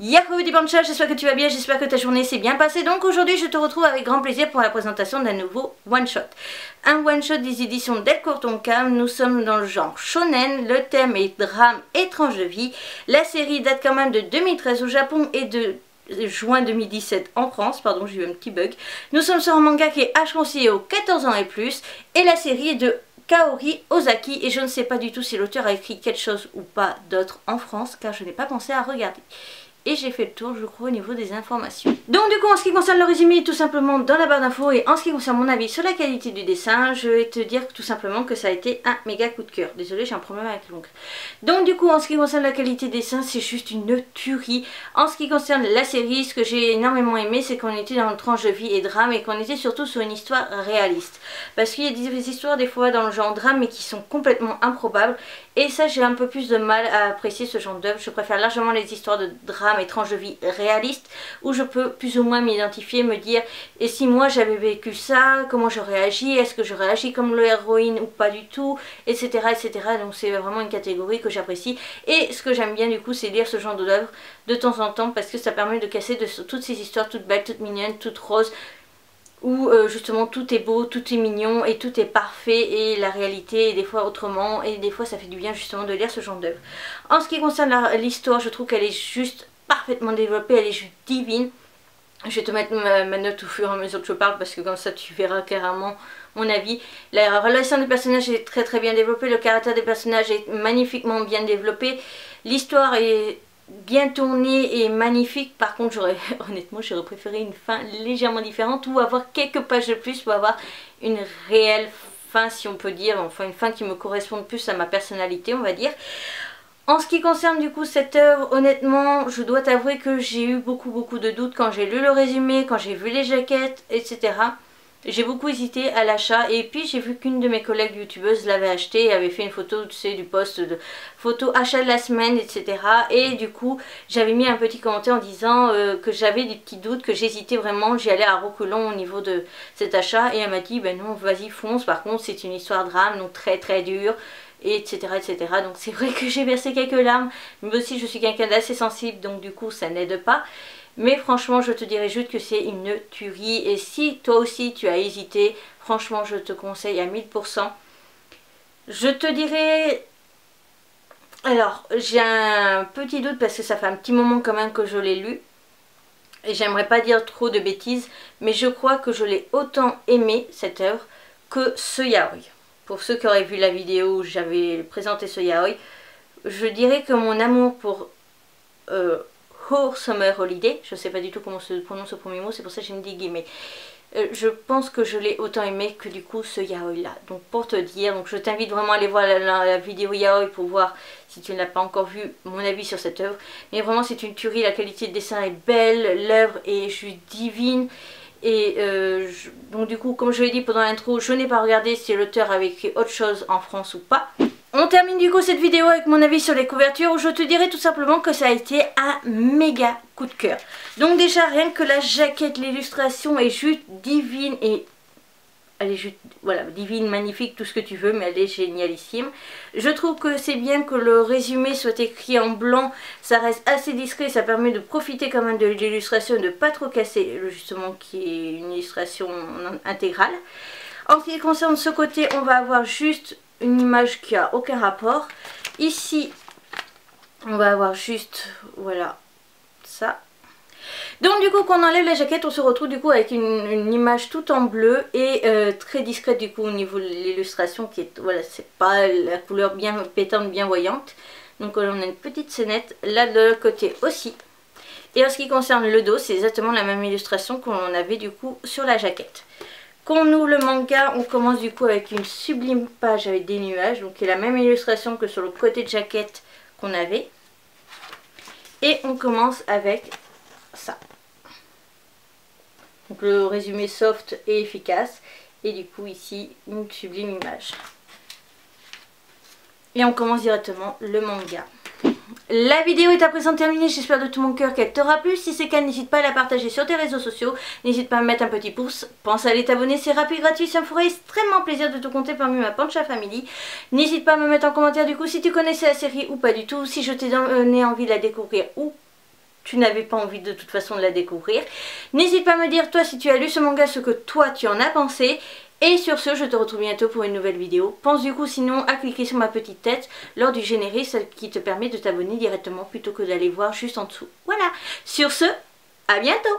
Yahoo Dibancha, j'espère que tu vas bien, j'espère que ta journée s'est bien passée. Donc aujourd'hui je te retrouve avec grand plaisir pour la présentation d'un nouveau one shot. Un one shot des éditions Delcourt Tonkam. Nous sommes dans le genre shonen, le thème est drame et tranche de vie. La série date quand même de 2013 au Japon et de juin 2017 en France, pardon j'ai eu un petit bug. Nous sommes sur un manga qui est conseillé aux 14 ans et plus et la série est de Kaori Ozaki et je ne sais pas du tout si l'auteur a écrit quelque chose ou pas d'autre en France car je n'ai pas pensé à regarder. Et j'ai fait le tour je crois au niveau des informations. Donc du coup en ce qui concerne le résumé tout simplement dans la barre d'infos et en ce qui concerne mon avis sur la qualité du dessin, je vais te dire tout simplement que ça a été un méga coup de cœur. Désolée j'ai un problème avec l'ongle. Donc du coup en ce qui concerne la qualité du dessin c'est juste une tuerie. En ce qui concerne la série, ce que j'ai énormément aimé c'est qu'on était dans une tranche de vie et drame et qu'on était surtout sur une histoire réaliste. Parce qu'il y a des histoires des fois dans le genre drame mais qui sont complètement improbables. Et ça j'ai un peu plus de mal à apprécier ce genre d'œuvre. Je préfère largement les histoires de drame et tranche de vie réalistes où je peux plus ou moins m'identifier, me dire et si moi j'avais vécu ça, comment j'aurais agi, est-ce que j'aurais agi comme l'héroïne ou pas du tout, etc. etc. Donc c'est vraiment une catégorie que j'apprécie et ce que j'aime bien du coup c'est lire ce genre d'œuvre de temps en temps parce que ça permet de casser de toutes ces histoires toutes belles, toutes mignonnes, toutes roses où justement tout est beau, tout est mignon et tout est parfait et la réalité est des fois autrement et des fois ça fait du bien justement de lire ce genre d'œuvre. En ce qui concerne l'histoire, je trouve qu'elle est juste parfaitement développée, elle est juste divine. Je vais te mettre ma note au fur et à mesure que je parle parce que comme ça tu verras carrément mon avis. La relation des personnages est très très bien développée, le caractère des personnages est magnifiquement bien développé, l'histoire est bien tournée et magnifique. Par contre honnêtement j'aurais préféré une fin légèrement différente ou avoir quelques pages de plus pour avoir une réelle fin si on peut dire, enfin une fin qui me corresponde plus à ma personnalité on va dire. En ce qui concerne du coup cette œuvre, honnêtement je dois t'avouer que j'ai eu beaucoup de doutes quand j'ai lu le résumé, quand j'ai vu les jaquettes etc. J'ai beaucoup hésité à l'achat et puis j'ai vu qu'une de mes collègues youtubeuses l'avait acheté et avait fait une photo, tu sais, du post de photo achat de la semaine, etc. Et du coup j'avais mis un petit commentaire en disant que j'avais des petits doutes, que j'hésitais vraiment, j'y allais à reculons au niveau de cet achat et elle m'a dit ben non vas-y fonce, par contre c'est une histoire drame donc très très dure. Etc, etc. Donc c'est vrai que j'ai versé quelques larmes, mais aussi je suis quelqu'un d'assez sensible donc du coup ça n'aide pas. Mais franchement je te dirais juste que c'est une tuerie et si toi aussi tu as hésité, franchement je te conseille à 1000%. Je te dirais... Alors j'ai un petit doute parce que ça fait un petit moment quand même que je l'ai lu. Et j'aimerais pas dire trop de bêtises, mais je crois que je l'ai autant aimé cette œuvre que ce yaoi. Pour ceux qui auraient vu la vidéo où j'avais présenté ce yaoi, je dirais que mon amour pour Whole Summer Holiday, je ne sais pas du tout comment se prononce ce premier mot, c'est pour ça que j'ai mis des guillemets. Je pense que je l'ai autant aimé que du coup ce yaoi là. Donc pour te dire, donc je t'invite vraiment à aller voir la vidéo yaoi pour voir si tu ne l'as pas encore vu mon avis sur cette œuvre. Mais vraiment c'est une tuerie, la qualité de dessin est belle, l'œuvre est juste divine. Et donc du coup comme je l'ai dit pendant l'intro, je n'ai pas regardé si l'auteur avait écrit autre chose en France ou pas. On termine du coup cette vidéo avec mon avis sur les couvertures où je te dirais tout simplement que ça a été un méga coup de cœur. Donc déjà rien que la jaquette, l'illustration est juste divine et elle est juste, voilà, divine, magnifique, tout ce que tu veux, mais elle est génialissime. Je trouve que c'est bien que le résumé soit écrit en blanc, ça reste assez discret, ça permet de profiter quand même de l'illustration, de ne pas trop casser, justement, qui est une illustration intégrale. En ce qui concerne ce côté, on va avoir juste une image qui a aucun rapport. Ici, on va avoir juste, voilà, ça. Donc du coup quand on enlève la jaquette on se retrouve du coup avec une image tout en bleu et très discrète du coup au niveau de l'illustration qui est, voilà, c'est pas la couleur bien pétante, bien voyante. Donc on a une petite scénette là de l'autre côté aussi. Et en ce qui concerne le dos c'est exactement la même illustration qu'on avait du coup sur la jaquette. Quand on ouvre le manga on commence du coup avec une sublime page avec des nuages, donc qui est la même illustration que sur le côté de jaquette qu'on avait. Et on commence avec ça. Donc le résumé soft et efficace et du coup ici une sublime image. Et on commence directement le manga. La vidéo est à présent terminée, j'espère de tout mon cœur qu'elle t'aura plu. Si c'est le cas, n'hésite pas à la partager sur tes réseaux sociaux. N'hésite pas à me mettre un petit pouce. Pense à aller t'abonner, c'est rapide, gratuit, ça me ferait extrêmement plaisir de te compter parmi ma Pancha Family. N'hésite pas à me mettre en commentaire du coup si tu connaissais la série ou pas du tout, si je t'ai donné envie de la découvrir ou tu n'avais pas envie de toute façon de la découvrir. N'hésite pas à me dire toi si tu as lu ce manga, ce que toi tu en as pensé. Et sur ce, je te retrouve bientôt pour une nouvelle vidéo. Pense du coup sinon à cliquer sur ma petite tête lors du générique, ce qui te permet de t'abonner directement plutôt que d'aller voir juste en dessous. Voilà, sur ce, à bientôt.